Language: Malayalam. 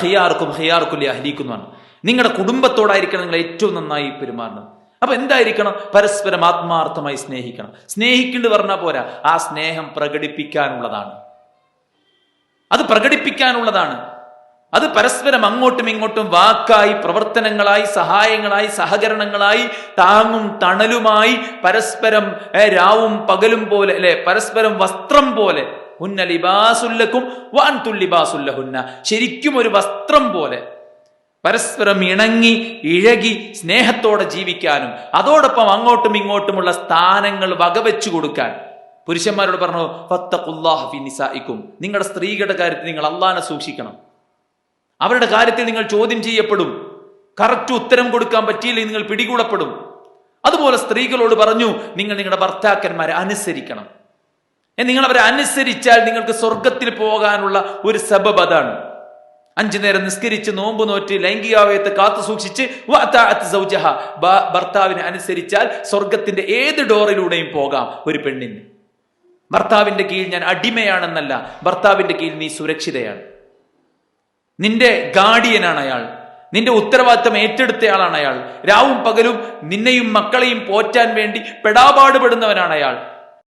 ഖിയാറുക്കും ഖിയാറുക്കും ലിഅഹ്ലീക്കും എന്നാണ്. നിങ്ങളുടെ കുടുംബത്തോടായിരിക്കണം നിങ്ങൾ ഏറ്റവും നന്നായി പെരുമാറുന്നത്. അപ്പൊ എന്തായിരിക്കണം? പരസ്പരം ആത്മാർത്ഥമായി സ്നേഹിക്കണം. സ്നേഹിക്കേണ്ടി പറഞ്ഞാൽ പോരാ, ആ സ്നേഹം പ്രകടിപ്പിക്കാനുള്ളതാണ്. അത് പ്രകടിപ്പിക്കാനുള്ളതാണ്. അത് പരസ്പരം അങ്ങോട്ടും ഇങ്ങോട്ടും വാക്കായി, പ്രവർത്തനങ്ങളായി, സഹായങ്ങളായി, സഹകരണങ്ങളായി, താങ്ങും തണലുമായി, പരസ്പരം രാവും പകലും പോലെ, അല്ലെ, പരസ്പരം വസ്ത്രം പോലെ. ഹുന്ന ലിബാസുല്ലക്കും വഅൻതും ലിബാസുല്ലഹുന്ന. ശരിക്കും ഒരു വസ്ത്രം പോലെ പരസ്പരം ഇണങ്ങി ഇഴകി സ്നേഹത്തോടെ ജീവിക്കാനും അതോടൊപ്പം അങ്ങോട്ടും ഇങ്ങോട്ടുമുള്ള സ്ഥാനങ്ങൾ വകവെച്ചു കൊടുക്കാൻ പുരുഷന്മാരോട് പറഞ്ഞു, ഫത്തഖുല്ലാഹ ഫി നിസാഇക്കും. നിങ്ങളുടെ സ്ത്രീകളുടെ കാര്യത്തിൽ നിങ്ങൾ അള്ളാഹനെ സൂക്ഷിക്കണം. അവരുടെ കാര്യത്തിൽ നിങ്ങൾ ചോദ്യം ചെയ്യപ്പെടും. കറക്റ്റ് ഉത്തരം കൊടുക്കാൻ പറ്റിയില്ലെങ്കിൽ നിങ്ങൾ പിടികൂടപ്പെടും. അതുപോലെ സ്ത്രീകളോട് പറഞ്ഞു, നിങ്ങൾ നിങ്ങളുടെ ഭർത്താക്കന്മാരെ അനുസരിക്കണം. നിങ്ങൾ അവരെ അനുസരിച്ചാൽ നിങ്ങൾക്ക് സ്വർഗത്തിൽ പോകാനുള്ള ഒരു സബബ് അതാണ്. 5 നേരം നിസ്കരിച്ച് നോമ്പ് നോറ്റ് ലൈംഗികാവയത്തെ കാത്തു സൂക്ഷിച്ച് ഭർത്താവിനെ അനുസരിച്ചാൽ സ്വർഗത്തിന്റെ ഏത് ഡോറിലൂടെയും പോകാം ഒരു പെണ്ണിന്. ഭർത്താവിന്റെ കീഴിൽ ഞാൻ അടിമയാണെന്നല്ല, ഭർത്താവിന്റെ കീഴിൽ നീ സുരക്ഷിതയാണ്. നിന്റെ ഗാർഡിയനാണ് അയാൾ. നിന്റെ ഉത്തരവാദിത്തം ഏറ്റെടുത്തയാളാണ് അയാൾ. രാവും പകലും നിന്നെയും മക്കളെയും പോറ്റാൻ വേണ്ടി പെടാപാടുപെടുന്നവനാണ് അയാൾ.